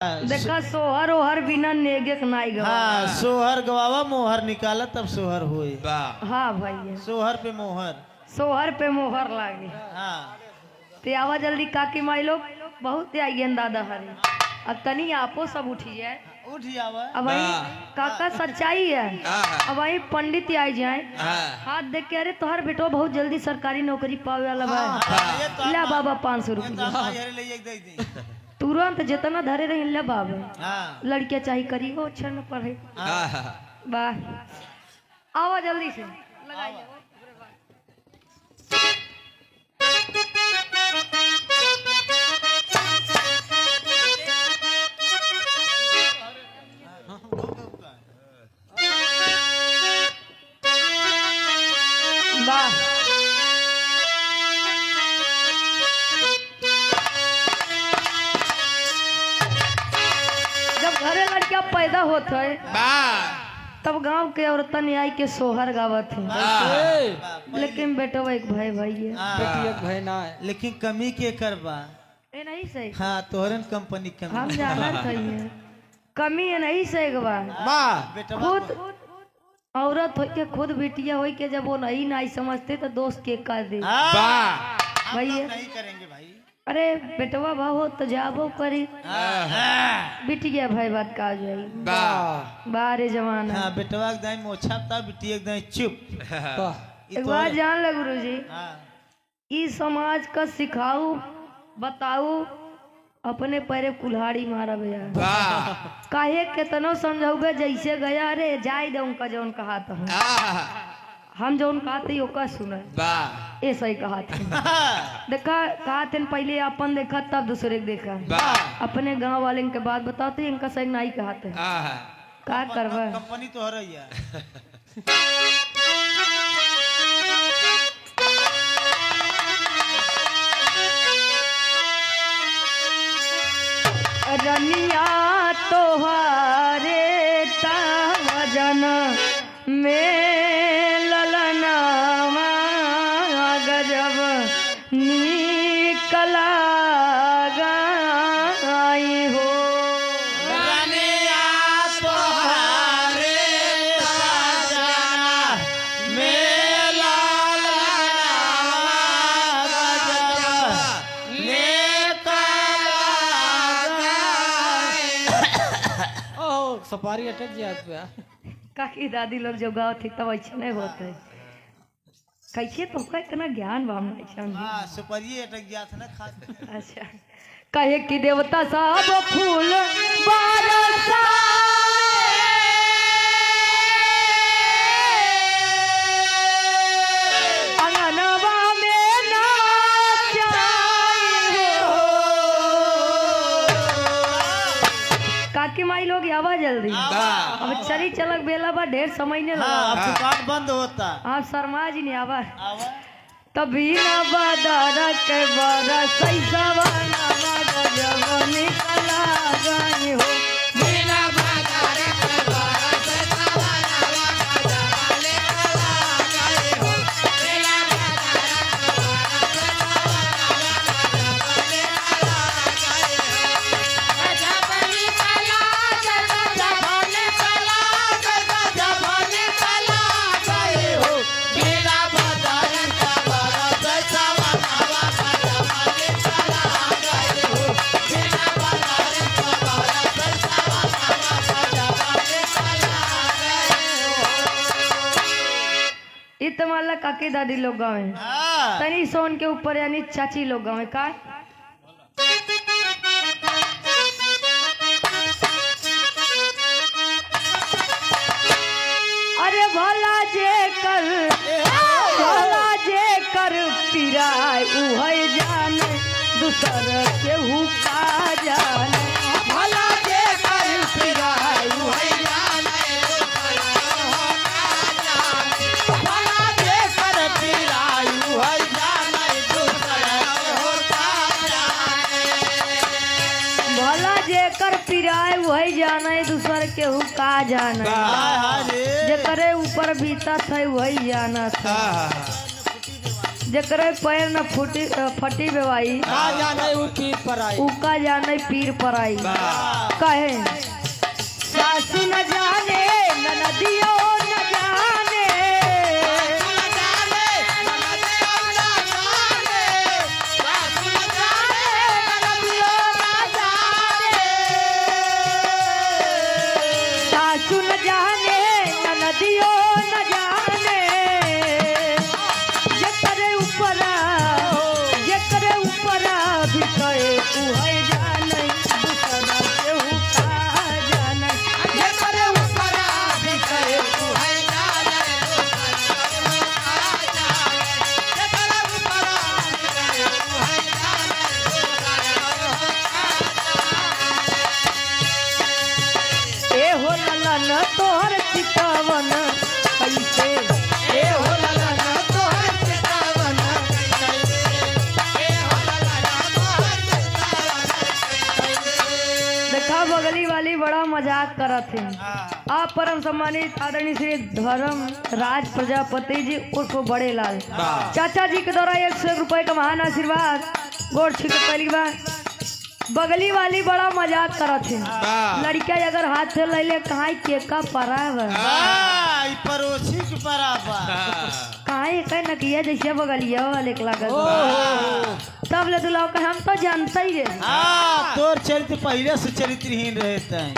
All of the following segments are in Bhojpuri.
देखा सोहर ओहर बिना नेगे के नाई गवा। हाँ सोहर गवावा मोहर निकाला तब सोहर हुए। हाँ भाई सोहर पे मोहर। सोहर पे मोहर लागे। हाँ ते आवा जल्दी काकी माई लोग बहुत आइए दादा हरे। अब तनी आपो सब उठी जाए। उठ जावा। अब वही काका सच्चाई है। अब वही पंडित आई जाए हाथ देख के अरे तोहर बेटो बहुत जल्दी सरकारी नौकरी पावे वाला बा। ला बाबा 500 रुपया तुरंत जितना धरे रही ले बाबा। लड़कियां चाहे करी हो अच्छा न पढ़े। वाह आवा जल्दी से लगाइए। वाह जब घरे लड़कियां पैदा होत है तब गांव के औरतन आई के सोहर गावत है। लेकिन बेटो एक भाई भाई है बेटी एक भाई ना है। लेकिन कमी के करबा ए नहीं सही। हाँ तोहरन कंपनी कमी हम जाना चाहिए कमी है नहीं सही बेटा खुद औरत हो के खुद बेटिया हो के जब वो नहीं समझते तो दोस्त के कर दे भैया नहीं करेंगे भाई। अरे बेटवा भाव तो जाबो करी बिटिया भाई बात का जाई बारे जमाना। हाँ बेटवा एकदम मोछा था बिटी एकदम चुप। एक बात जान ले गुरुजी इस समाज का सिखाऊ बताऊ अपने पैरे कुल्हाड़ी मारा भैया काहे केतनो समझाऊगे जैसे गया अरे जाए दे उनका जौन कहा था हम जौन कहते ओका सुने ऐसा ही कहा था। देखा कहा थे पहले अपन देखा तब दूसरे के देखा अपने गांव वाले के बात बताते इनका सही नहीं कहा था का करवा कंपनी तो हो रही है। रनिया तोहारे ताजन में ललनावा गजब निकला गई हो। रनिया तोहारे ताजन में ललनावा सपारी अटक जाए काकी दादी लोग जब गाँव थी तब ऐसे नहीं होते कैसे तो इतना ज्ञान भावना सुपारी अटक गया था ना खा। अच्छा कहे कि देवता साहब फूल बरसा अंगनवा में काकी माई लोग आवा जल्दी अब चली चलक बेला बा ढेर समय नहीं लगा। दुकान बंद होता आप शर्मा जी ने आवा तभी ना बादर के बड़ा सही सवाना जब निकला गई हो। बिना बादर के बड़ा सही सवाना जब निकला गई हो। बिना बादर के बड़ा सही सवाना जब निकला गई हो। बिना बादर के बड़ा सही सवाना इतमाला काकी दादी लोग गाँव है तनी सोन के ऊपर यानी चाची लोग गाँव है का अरे भला जे कर पिराय उहै जाने दूसर के हुका जाने। भला जे कर पिराय उहै जाने दूसर के हुका जाने। भला जे कर पिराय उहै जाने दूसर के हुका जाने। भला जे कर पिराय उहै जाने दूसर के हुका जाने। जेकरे ऊपर बीता था वही जाना था। जकरे पैर न फूटी फटी बेवाई का जाने उ पीर पर आई उका जाने पीर पर आई कहे सासू न जाने ननदियो न जाने सासू न जाने ननदियो न जाने जकरे ऊपरा भी कहे उहे जाने दूसरा केहू का जाने जकरे ऊपरा भी कहे उहे ए हो ललन तोहर चितवन कैसे ए हो ललन तोहर चितवन देखा बगली वाली बड़ा मजाक करत है आप परम सम्मानित आदरणीय श्री धर्म राज प्रजापति जी उर्फ बड़े लाल चाचा जी के द्वारा 100 रुपए का महान आशीर्वाद गोड़ छू के पहली बार बगली वाली बड़ा मजाक करत है लड़का अगर हाथ से ले ले कहाँ केका पराब ई पड़ोसी के बराबर कहाँ कह न किया जैसे बगलिया वाले के लागत तब ले दुलाव का हम तो जानते ही रहे तोर चरित्र पहले से चरित्रहीन रहते हैं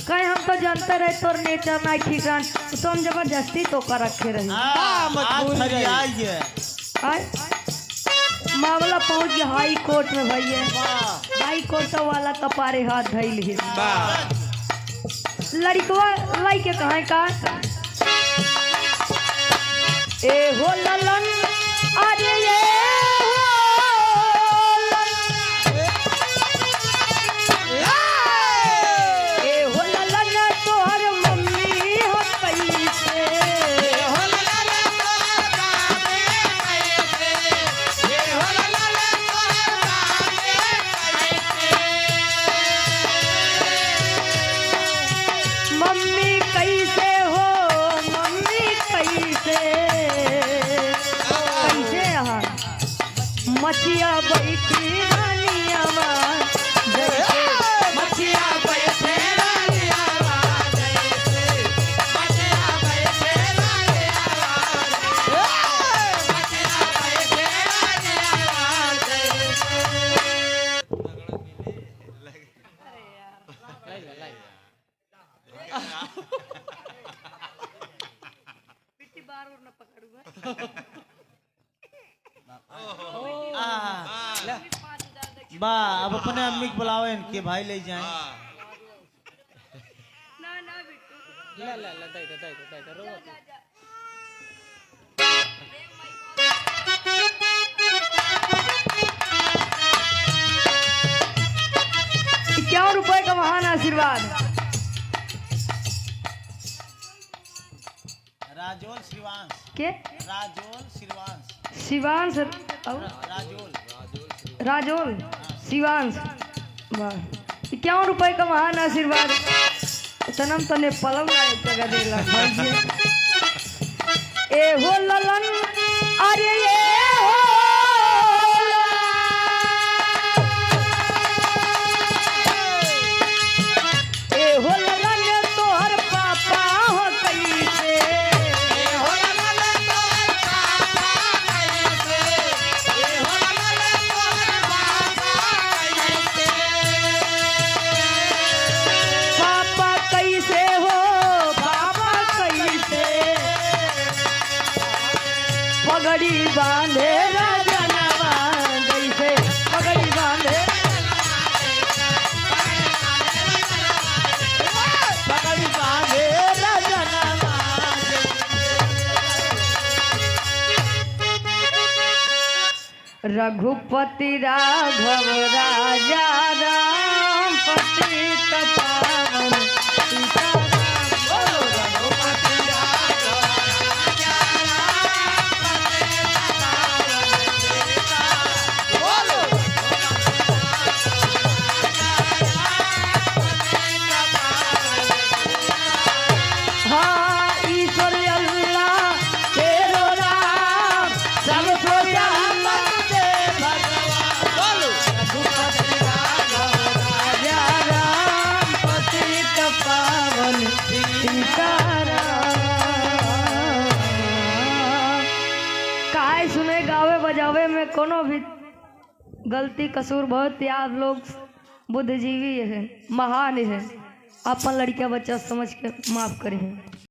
कहीं हम तो जानते रहे तोर नेचर ना ठीक रहा तो हम जबरदस्ती तो कर रखे रही आज आइए आय मामला पहुंच गया हाई कोर्ट में भैया हाई कोर्ट वाला कपारे हाथ धैल है लड़कवा लाई के कहाँ का ए हो ललन अरे ये ए हो ललन तोहर मम्मी हो कैसे मम्मी कैसे हो मम्मी कैसे कैसे यहाँ मछिया बैठी रानिया जैसे मछिया बैठे बा अब अपने अम्मी को बुलावे इनके भाई ले जाए ला ला ला दे दे रो ₹51 का महान आशीर्वाद राजोल श्रीवांश के राजोल श्रीवांश शिवांश और राजोल राजोल शिवांश वाह ₹51 का महान आशीर्वाद तनम तने पलव ना एक जगह दे ला ए हो ललन अरे ये हो ए हो ललन तोहर पापा हो कैसे पापा कैसे हो पापा कैसे पगड़ी बांधे राजनवा जैसे पगड़ी बांधे पगड़ी बांधे राजनवा रघुपति राघव राजा राम पतित पावन सीताराम बोलो रघुपति राघव राजा राम पतित पावन सीताराम बोलो हाँ ईश्वर अल्लाह तेरो राम काहे सुने गावे बजावे में कोनो भी गलती कसूर बहुत ही आप लोग बुद्धिजीवी है, महान है, अपन लड़का बच्चा समझ के माफ करें।